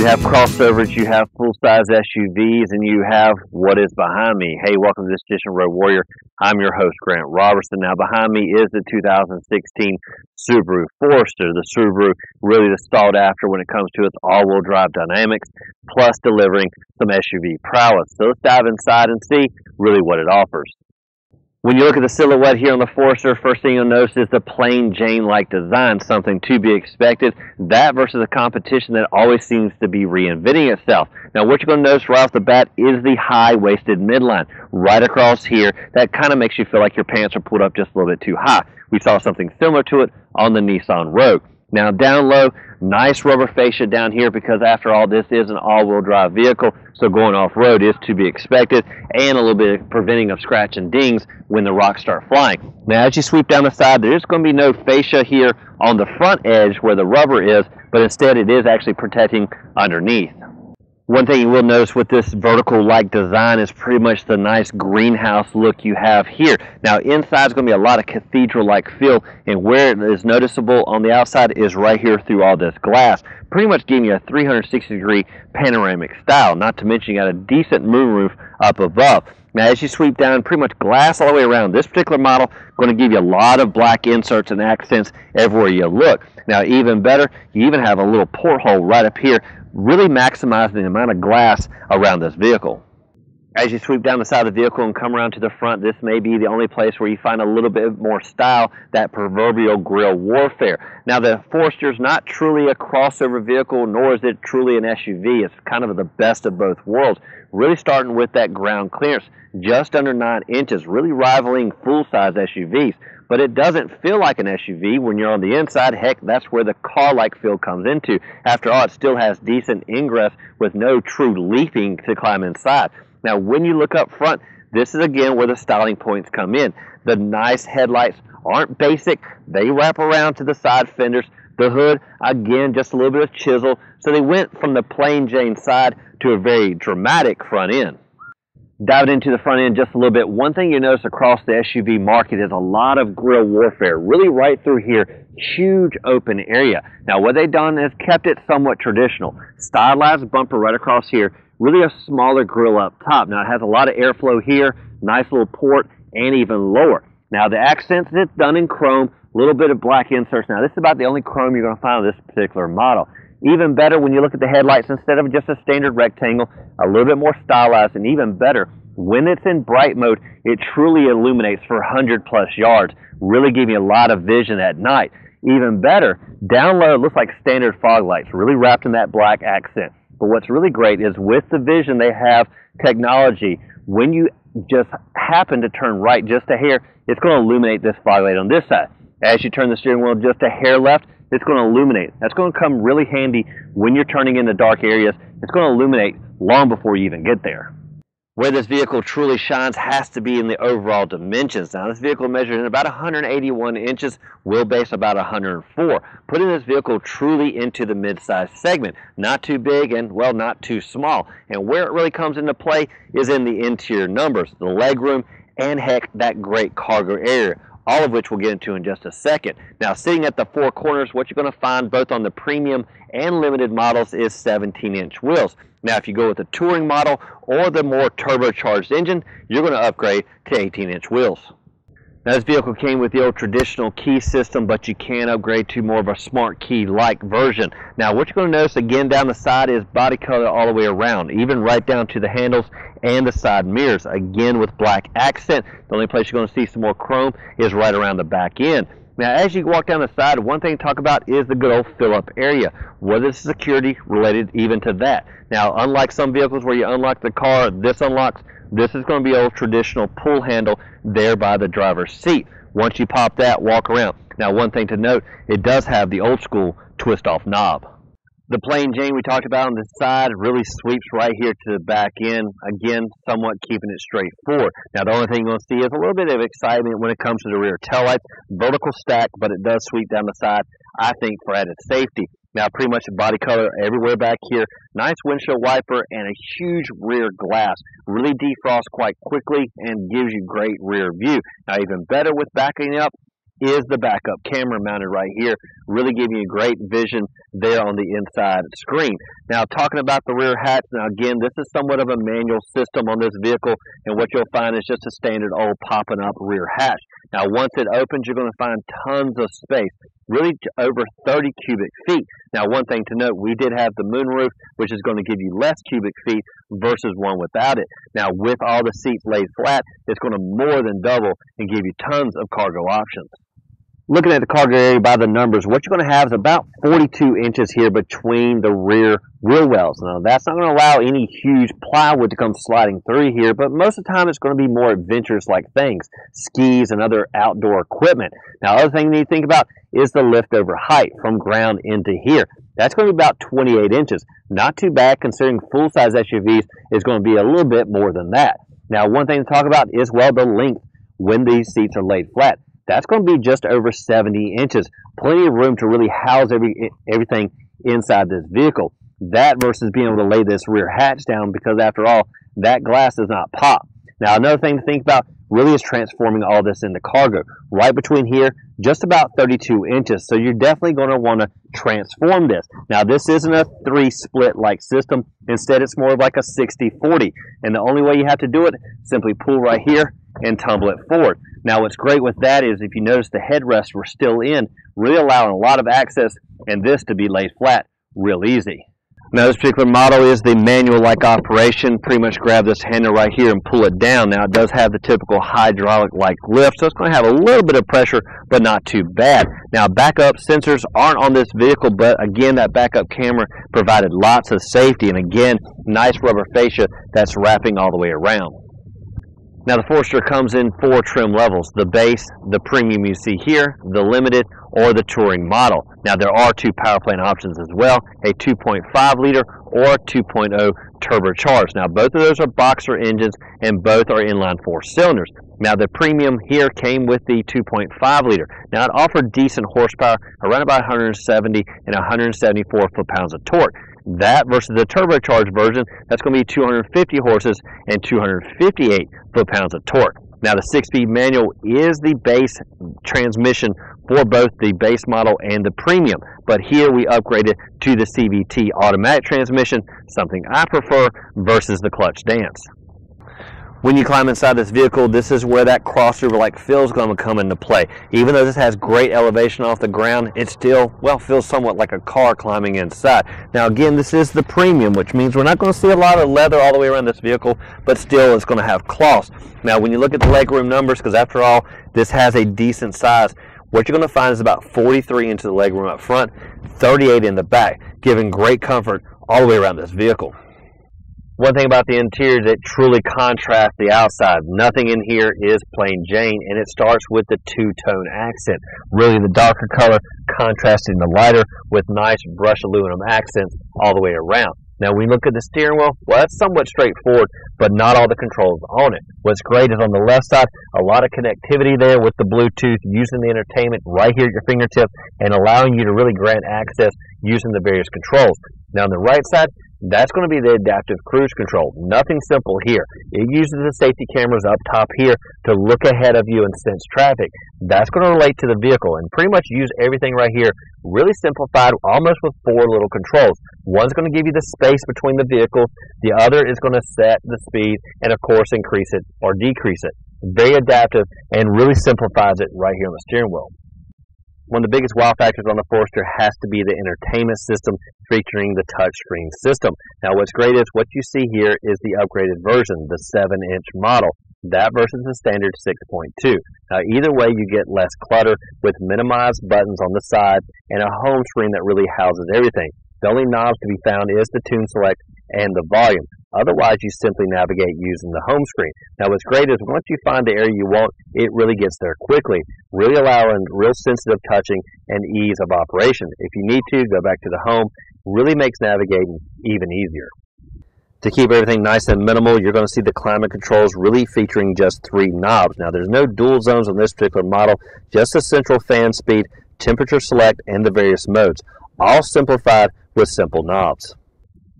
You have crossovers, you have full-size SUVs, and you have what is behind me. Hey, welcome to this edition of Road Warrior. I'm your host, Grant Roberson. Now, behind me is the 2016 Subaru Forester. The Subaru really the sought after when it comes to its all-wheel drive dynamics, plus delivering some SUV prowess. So let's dive inside and see really what it offers. When you look at the silhouette here on the Forester, first thing you'll notice is the plain Jane-like design, something to be expected. That versus a competition that always seems to be reinventing itself. Now, what you're going to notice right off the bat is the high-waisted midline right across here. That kind of makes you feel like your pants are pulled up just a little bit too high. We saw something similar to it on the Nissan Rogue. Now, down low, nice rubber fascia down here because, after all, this is an all-wheel drive vehicle, so going off-road is to be expected, and a little bit of preventing of scratch and dings when the rocks start flying. Now, as you sweep down the side, there's going to be no fascia here on the front edge where the rubber is, but instead it is actually protecting underneath. One thing you will notice with this vertical-like design is pretty much the nice greenhouse look you have here. Now, inside is going to be a lot of cathedral-like feel, and where it is noticeable on the outside is right here through all this glass, pretty much giving you a 360-degree panoramic style, not to mention you got a decent moonroof up above. Now, as you sweep down, pretty much glass all the way around. This particular model going to give you a lot of black inserts and accents everywhere you look. Now, even better, you even have a little porthole right up here, really maximizing the amount of glass around this vehicle. As you sweep down the side of the vehicle and come around to the front, this may be the only place where you find a little bit more style, that proverbial grille warfare. Now, the Forester is not truly a crossover vehicle, nor is it truly an SUV. It's kind of the best of both worlds, really starting with that ground clearance, just under 9 inches, really rivaling full-size SUVs. But it doesn't feel like an SUV when you're on the inside. Heck, that's where the car-like feel comes into. After all, it still has decent ingress with no true leaping to climb inside. Now, when you look up front, this is again where the styling points come in. The nice headlights aren't basic. They wrap around to the side fenders. The hood, again, just a little bit of chisel. So they went from the plain Jane side to a very dramatic front end. Diving into the front end just a little bit, one thing you notice across the SUV market is a lot of grille warfare, really right through here, huge open area. Now, what they've done is kept it somewhat traditional. Stylized bumper right across here, really a smaller grille up top. Now, it has a lot of airflow here, nice little port, and even lower. Now, the accents, it's done in chrome, a little bit of black inserts. Now, this is about the only chrome you're going to find on this particular model. Even better when you look at the headlights, instead of just a standard rectangle, a little bit more stylized, and even better, when it's in bright mode, it truly illuminates for 100+ yards, really giving you a lot of vision at night. Even better, down low, it looks like standard fog lights, really wrapped in that black accent. But what's really great is with the vision, they have technology. When you just happen to turn right just a hair, it's going to illuminate this fog light on this side. As you turn the steering wheel just a hair left, it's going to illuminate. That's going to come really handy when you're turning into dark areas. It's going to illuminate long before you even get there. Where this vehicle truly shines has to be in the overall dimensions. Now, this vehicle measured in about 181 inches, wheelbase about 104, putting this vehicle truly into the mid-size segment. Not too big and, well, not too small. And where it really comes into play is in the interior numbers, the legroom, and heck, that great cargo area, all of which we'll get into in just a second. Now, sitting at the four corners, what you're going to find both on the premium and limited models is 17-inch wheels. Now, if you go with the touring model or the more turbocharged engine, you're going to upgrade to 18-inch wheels. Now, this vehicle came with the old traditional key system, but you can upgrade to more of a smart key-like version. Now, what you're going to notice again down the side is body color all the way around, even right down to the handles and the side mirrors, again with black accent. The only place you're going to see some more chrome is right around the back end. Now, as you walk down the side, one thing to talk about is the good old fill-up area. What is security related even to that? Now, unlike some vehicles where you unlock the car, this unlocks. This is going to be old traditional pull handle there by the driver's seat. Once you pop that, walk around. Now, one thing to note, it does have the old school twist-off knob. The plain Jane we talked about on the side really sweeps right here to the back end, again, somewhat keeping it straightforward. Now, the only thing you're going to see is a little bit of excitement when it comes to the rear taillights. Vertical stack, but it does sweep down the side, I think, for added safety. Now, pretty much the body color everywhere back here. Nice windshield wiper and a huge rear glass. Really defrosts quite quickly and gives you great rear view. Now, even better with backing up, is the backup camera mounted right here, really giving you great vision there on the inside screen. Now, talking about the rear hatch, now again, this is somewhat of a manual system on this vehicle, and what you'll find is just a standard old popping up rear hatch. Now, once it opens, you're going to find tons of space, really over 30 cubic feet. Now, one thing to note, we did have the moonroof, which is going to give you less cubic feet versus one without it. Now, with all the seats laid flat, it's going to more than double and give you tons of cargo options. Looking at the cargo area by the numbers, what you're going to have is about 42 inches here between the rear wheel wells. Now, that's not going to allow any huge plywood to come sliding through here, but most of the time it's going to be more adventurous-like things, skis and other outdoor equipment. Now, other thing you need to think about is the liftover height from ground into here. That's going to be about 28 inches. Not too bad considering full-size SUVs is going to be a little bit more than that. Now, one thing to talk about is, well, the length when these seats are laid flat. That's going to be just over 70 inches. Plenty of room to really house everything inside this vehicle. That versus being able to lay this rear hatch down, because after all, that glass does not pop. Now, another thing to think about really is transforming all this into cargo. Right between here, just about 32 inches. So you're definitely going to want to transform this. Now, this isn't a 3-split like system. Instead, it's more of like a 60-40. And the only way you have to do it, simply pull right here and tumble it forward. Now, what's great with that is, if you notice, the headrests were still in, really allowing a lot of access, and this to be laid flat real easy. Now, this particular model is the manual-like operation. Pretty much grab this handle right here and pull it down. Now, it does have the typical hydraulic-like lift, so it's going to have a little bit of pressure, but not too bad. Now, backup sensors aren't on this vehicle, but again, that backup camera provided lots of safety, and again, nice rubber fascia that's wrapping all the way around. Now, the Forester comes in 4 trim levels: the base, the premium you see here, the limited, or the touring model. Now, there are 2 power plant options as well, a 2.5 liter or 2.0 turbocharged. Now, both of those are boxer engines, and both are inline 4 cylinders. Now, the premium here came with the 2.5 liter. Now, it offered decent horsepower, around about 170 and 174 foot-pounds of torque. That versus the turbocharged version, that's going to be 250 horses and 258 foot-pounds of torque. Now, the 6-speed manual is the base transmission for both the base model and the premium, but here we upgraded to the CVT automatic transmission, something I prefer versus the clutch dance. When you climb inside this vehicle, this is where that crossover-like feel is going to come into play. Even though this has great elevation off the ground, it still, well, feels somewhat like a car climbing inside. Now, again, this is the premium, which means we're not going to see a lot of leather all the way around this vehicle, but still it's going to have cloth. Now, when you look at the legroom numbers, because after all, this has a decent size, what you're going to find is about 43 inches of legroom up front, 38 in the back, giving great comfort all the way around this vehicle. One thing about the interior that truly contrasts the outside. Nothing in here is plain Jane, and it starts with the 2-tone accent. Really, the darker color contrasting the lighter with nice brushed aluminum accents all the way around. Now, when you look at the steering wheel, well, that's somewhat straightforward, but not all the controls on it. What's great is on the left side, a lot of connectivity there with the Bluetooth, using the entertainment right here at your fingertips and allowing you to really grant access using the various controls. Now, on the right side, that's going to be the adaptive cruise control. Nothing simple here. It uses the safety cameras up top here to look ahead of you and sense traffic. That's going to relate to the vehicle and pretty much use everything right here, really simplified, almost with 4 little controls. One's going to give you the space between the vehicles. The other is going to set the speed and, of course, increase it or decrease it. Very adaptive and really simplifies it right here on the steering wheel. One of the biggest wow factors on the Forester has to be the entertainment system featuring the touchscreen system. Now, what's great is what you see here is the upgraded version, the 7-inch model. That versus the standard 6.2. Now, either way, you get less clutter with minimized buttons on the side and a home screen that really houses everything. The only knobs to be found is the tune select and the volume. Otherwise, you simply navigate using the home screen. Now, what's great is once you find the area you want, it really gets there quickly, really allowing real sensitive touching and ease of operation. If you need to, go back to the home. Really makes navigating even easier. To keep everything nice and minimal, you're going to see the climate controls really featuring just 3 knobs. Now, there's no dual zones on this particular model, just a central fan speed, temperature select, and the various modes, all simplified with simple knobs.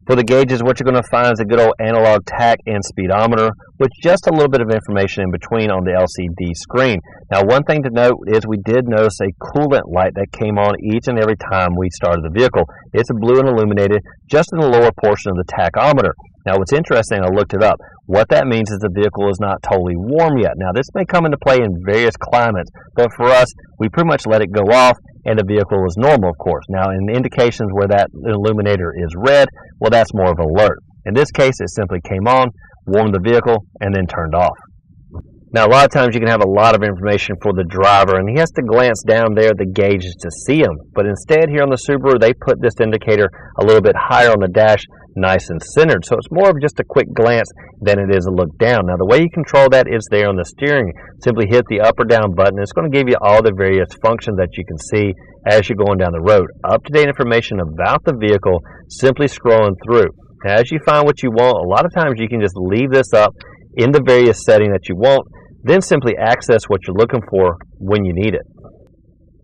For the gauges, what you're going to find is a good old analog tach and speedometer with just a little bit of information in between on the LCD screen. Now, one thing to note is we did notice a coolant light that came on each and every time we started the vehicle. It's blue and illuminated just in the lower portion of the tachometer. Now, what's interesting, I looked it up. What that means is the vehicle is not totally warm yet. Now, this may come into play in various climates, but for us, we pretty much let it go off, and the vehicle is normal, of course. Now, in indications where that illuminator is red, well, that's more of an alert. In this case, it simply came on, warmed the vehicle, and then turned off. Now, a lot of times you can have a lot of information for the driver, and he has to glance down there at the gauges to see them. But instead, here on the Subaru, they put this indicator a little bit higher on the dash, nice and centered. So it's more of just a quick glance than it is a look down. Now, the way you control that is there on the steering. Simply hit the up or down button. It's going to give you all the various functions that you can see as you're going down the road. Up-to-date information about the vehicle, simply scrolling through. Now, as you find what you want, a lot of times you can just leave this up in the various setting that you want, then simply access what you're looking for when you need it.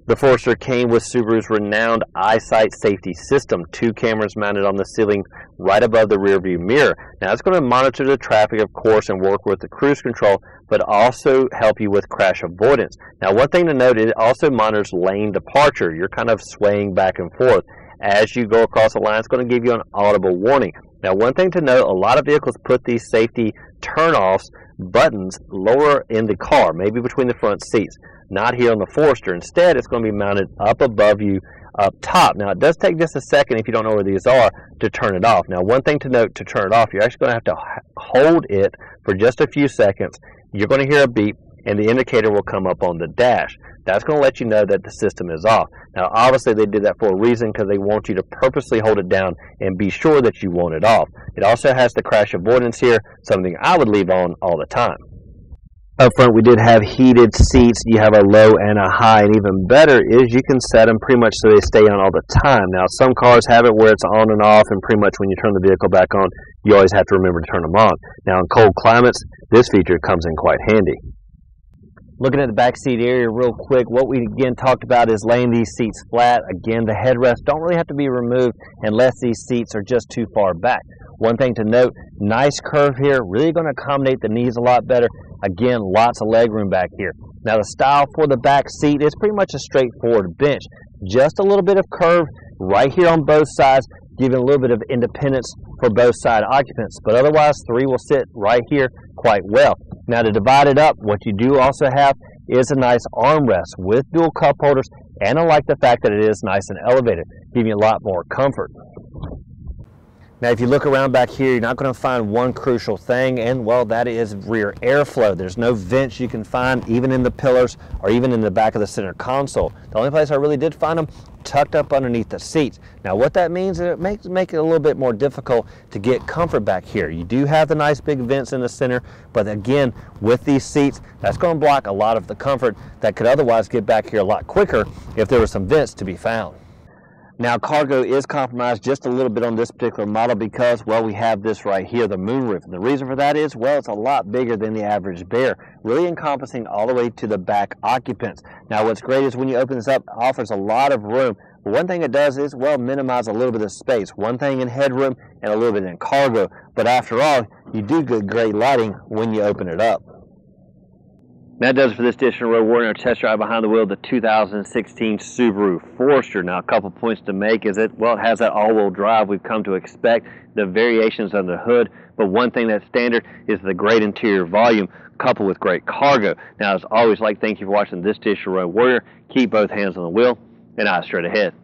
The Forester came with Subaru's renowned eyesight safety system, 2 cameras mounted on the ceiling right above the rear view mirror. Now, it's going to monitor the traffic, of course, and work with the cruise control, but also help you with crash avoidance. Now, one thing to note, it also monitors lane departure. You're kind of swaying back and forth. As you go across the line, it's going to give you an audible warning. Now, one thing to note, a lot of vehicles put these safety turn-offs buttons lower in the car, maybe between the front seats. Not here on the Forester. Instead, it's going to be mounted up above you, up top. Now, it does take just a second, if you don't know where these are, to turn it off. Now, one thing to note, to turn it off, you're actually going to have to hold it for just a few seconds. You're going to hear a beep, and the indicator will come up on the dash. That's going to let you know that the system is off. Now, obviously, they did that for a reason, because they want you to purposely hold it down and be sure that you want it off. It also has the crash avoidance here, something I would leave on all the time. Up front, we did have heated seats. You have a low and a high, and even better is you can set them pretty much so they stay on all the time. Now, some cars have it where it's on and off, and pretty much when you turn the vehicle back on, you always have to remember to turn them on. Now, in cold climates, this feature comes in quite handy. Looking at the back seat area real quick, what we again talked about is laying these seats flat. Again, the headrests don't really have to be removed unless these seats are just too far back. One thing to note, nice curve here, really going to accommodate the knees a lot better. Again, lots of legroom back here. Now, the style for the back seat is pretty much a straightforward bench. Just a little bit of curve right here on both sides, giving a little bit of independence for both side occupants. But otherwise, 3 will sit right here quite well. Now, to divide it up, what you do also have is a nice armrest with dual cup holders, and I like the fact that it is nice and elevated, giving you a lot more comfort. Now, if you look around back here, you're not going to find one crucial thing, and well, that is rear airflow. There's no vents you can find, even in the pillars or even in the back of the center console. The only place I really did find them, tucked up underneath the seats. Now, what that means is it makes it a little bit more difficult to get comfort back here. You do have the nice big vents in the center, but again, with these seats, that's going to block a lot of the comfort that could otherwise get back here a lot quicker if there were some vents to be found. Now, cargo is compromised just a little bit on this particular model because, well, we have this right here, the moonroof. And the reason for that is, well, it's a lot bigger than the average Bear, really encompassing all the way to the back occupants. Now, what's great is when you open this up, it offers a lot of room. But one thing it does is, well, minimize a little bit of space. One thing in headroom and a little bit in cargo. But after all, you do get great lighting when you open it up. That does it for this edition of Road Warrior Test Drive Behind the Wheel of the 2016 Subaru Forester. Now, a couple points to make is that, well, it has that all-wheel drive we've come to expect, the variations on the hood, but one thing that's standard is the great interior volume coupled with great cargo. Now, as always, thank you for watching this edition of Road Warrior. Keep both hands on the wheel and eyes straight ahead.